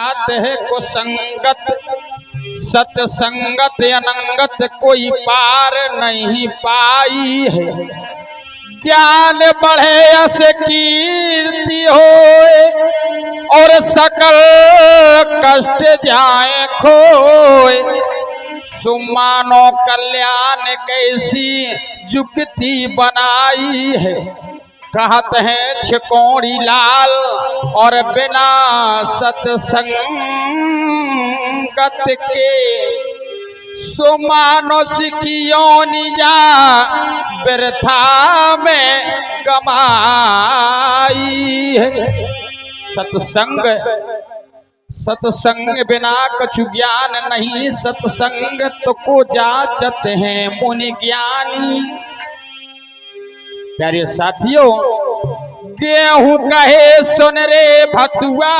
आते है को संगत सतसंगत अनंगत कोई पार नहीं पाई है। ज्ञान बढ़े यश कीर्ति होए और सकल कष्ट जाए खोए। सुमानो कल्याण कैसी जुक्ति बनाई है। कहत है छिकोड़ी लाल और बिना सतसंगत के सुमानुष की योनिजा व्यर्था में कमाई है। सत्संग बिना कछु ज्ञान नहीं। सत्संग तो को जाचत हैं मुनि ज्ञानी। प्यारे साथियों, गेहूं कहे सुन रे भतुआ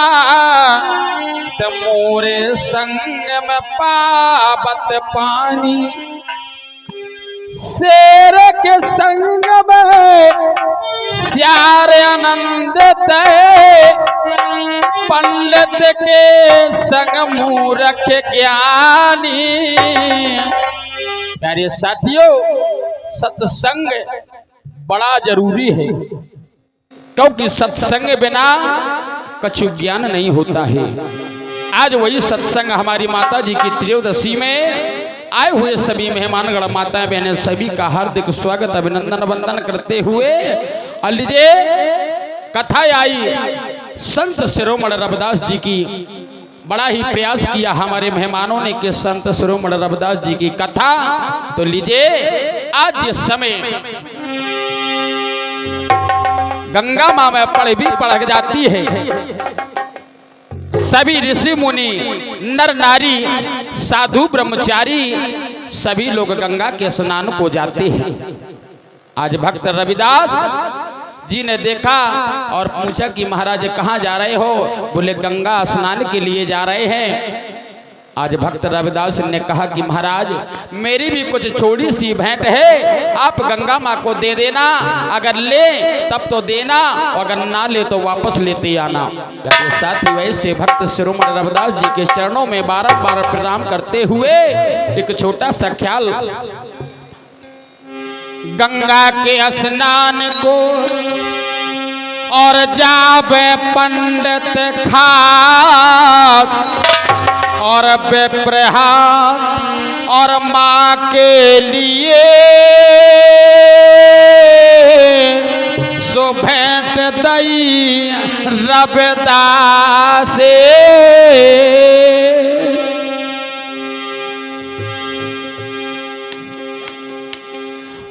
त मोरे संग में पावत पानी। शेर के संग में श्यार आनंद पंडित के संग मूर्ख ज्ञानी। प्यारे साथियों, सत्संग बड़ा जरूरी है, क्योंकि सत्संग बिना कछु ज्ञान नहीं होता है। आज वही सत्संग हमारी माता जी की त्रयोदशी में आए हुए सभी मेहमानगण माताएं बहनें सभी का हार्दिक स्वागत अभिनंदन वंदन करते हुए लीजिए कथा आई संत शिरोमणि रविदास जी की। बड़ा ही प्रयास किया हमारे मेहमानों ने कि संत शिरोमणि रविदास जी की कथा। तो लीजिए आज ये समय गंगा माँ में पढ़ जाती है। सभी ऋषि मुनि नर नारी साधु ब्रह्मचारी सभी लोग गंगा के स्नान को जाते हैं। आज भक्त रविदास जी ने देखा और पूछा कि महाराज कहाँ जा रहे हो? बोले गंगा स्नान के लिए जा रहे हैं। आज भक्त रविदास ने कहा कि महाराज मेरी भी कुछ छोटी सी भेंट है, आप गंगा माँ को दे देना। अगर ले तब तो देना, और अगर ना ले तो वापस लेते आना। साथ ही वैसे भक्त शिरोमणि रविदास जी के चरणों में बार-बार प्रणाम करते हुए एक छोटा सा ख्याल। गंगा के स्नान को और जावे पंडित खास और बेप्रहार और माँ के लिए सो भेंट दई रविदास।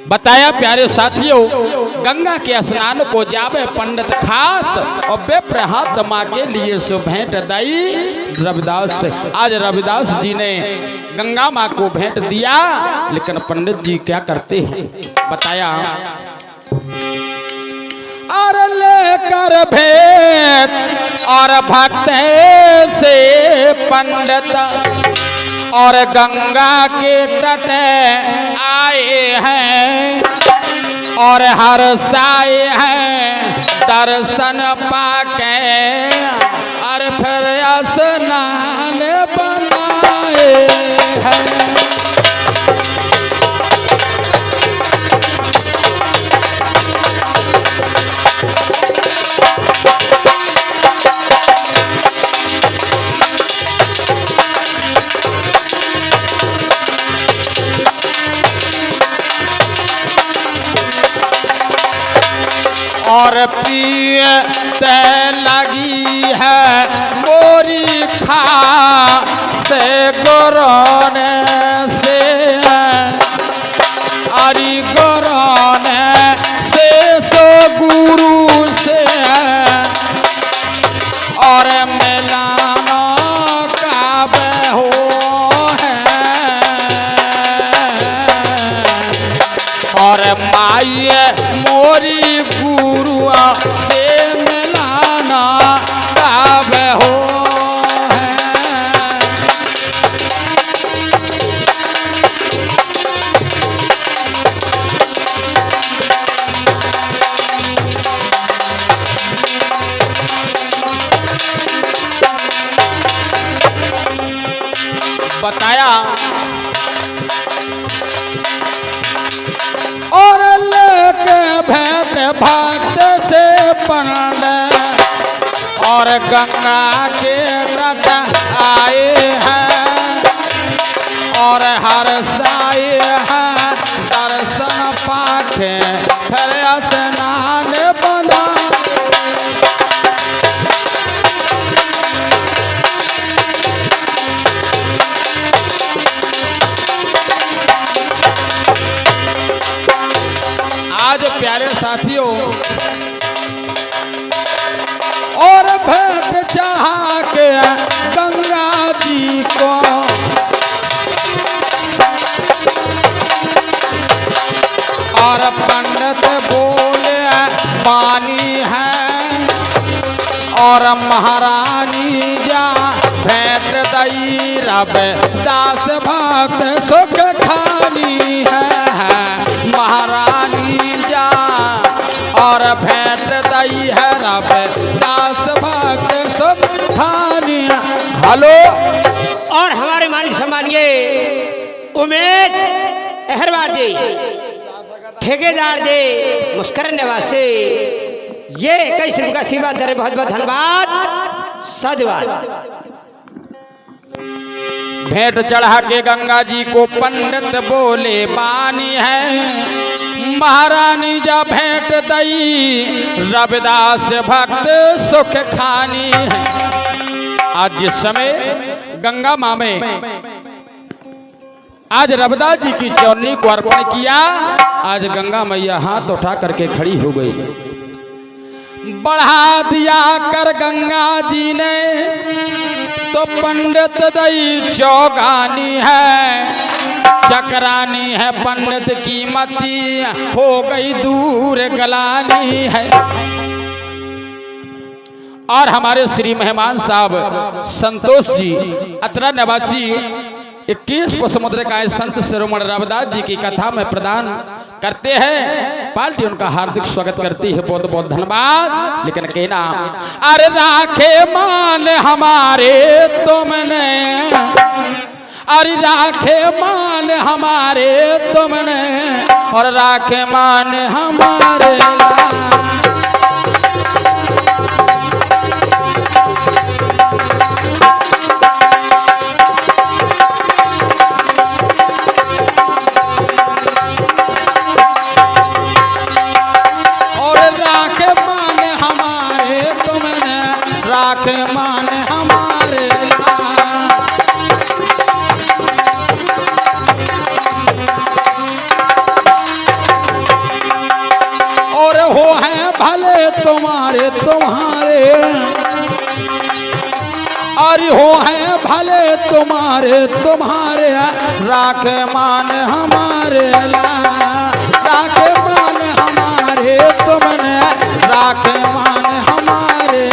बताया प्यारे साथियों, गंगा के स्नान को जावे पंडित खास और बेप्रहात माँ के लिए सो भेंट दई रविदास। आज रविदास जी ने गंगा माँ को भेंट दिया, लेकिन पंडित जी क्या करते हैं बताया। और लेकर भेंट और भक्त से पंडित और गंगा के तट आए हैं और हर्षाए हैं दर्शन पाके और फिर स्नान बनाए हैं। और पीते लगी है मोरी खा से गोरोने से अरी गोरोने से सो गुरु से और मिलानो का हो है और माई मोरी से मिलाना बताया और लेके भेंट भक्त से पंड और गंगा के तट आए हैं और हर साए हैं दर्शन पाके फिर स्नान बना। आज प्यारे साथियों और भेंट चढ़ा के गंगा जी को और पंडित बोले पानी है और महारानी जा भेंट दई रब दास भक्त सुख खानी है। महारानी जा और भेंट दई है रब दास भक्त सुख खानी। हेलो और हमारे मानी सम्मानिए उमेश अहरवार जी, ठेकेदार जी, मुस्करन निवासी, ये कई सिर्फ का सेवा दे, बहुत बहुत धन्यवाद, साधुवाद। भेंट चढ़ा के गंगा जी को पंडित बोले पानी है। महारानी जा भेंट दई रविदास भक्त सुख खानी है। आज जिस समय गंगा माँ में आज रविदास जी की चौनी को अर्पण किया, आज गंगा मैया हाथ उठा करके खड़ी हो गई। बढ़ा दिया कर गंगा जी ने तो पंडित दई चौगानी है, चकरानी है पंडित की मती हो गई दूर गलानी है। और हमारे श्री मेहमान साहब संतोष जी अतरा निवासी 21 को समुद्र का संत शिरोमणि रविदास जी की कथा में प्रदान करते हैं। पार्टी उनका हार्दिक स्वागत करती है, बहुत बहुत धन्यवाद। लेकिन कहना अरे राखे मान हमारे तुमने, अरे राखे मान हमारे तुमने और राखे मान हमारे मान हमारे और हो हैं भले तुम्हारे तुम्हारे, अरे हो हैं भले तुम्हारे तुम्हारे राखे मान हमारे राखे मान हमारे तुमने राखे मान हमारे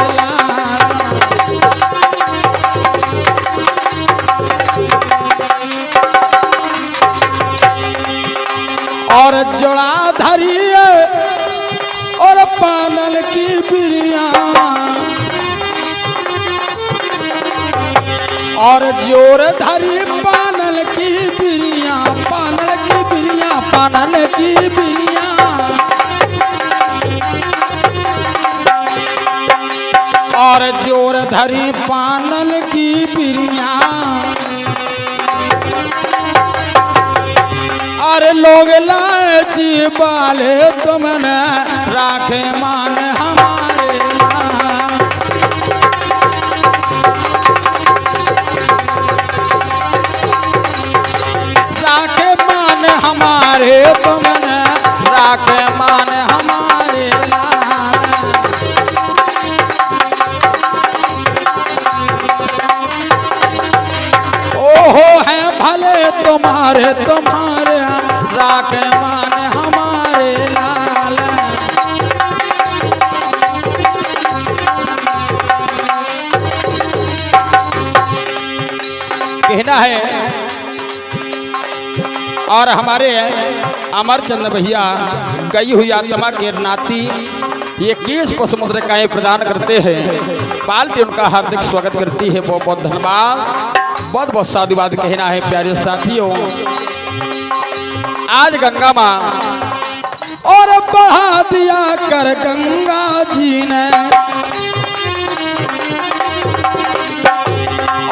और जोड़ा धरिए और पानल की बिरिया और जोर धरी पानल की बिरिया, पानल की बिरिया, पानल की बिरिया और जोर धरी पानल की बिरिया। अरे लोग लाए जी बाले तुमने राखे मान हमारे राखे मान हमारे तुमने राखे मान हमारे ओहो है भले तुम्हारे तुम्हारे राखे मान हमारे लाल। कहना है और हमारे अमरचंद भैया गई हुई आत्मा के नाती ये 21 को समुद्र का प्रदान करते हैं। पार्टी उनका हार्दिक स्वागत करती है, बहुत बहुत धन्यवाद। बहुत बहुत साधुवाद कहना है प्यारे साथियों। आज गंगा माँ और बहा दिया कर गंगा जी ने,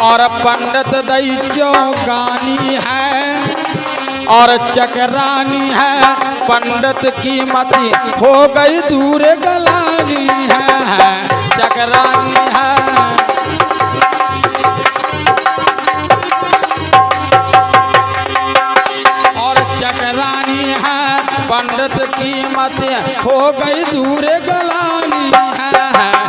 और पंडित दैत्यो गानी है और चकरानी है, पंडित की मति हो गई दूर गलानी है, चकरानी है। पंडित की मत हो गई दूर गलानी है।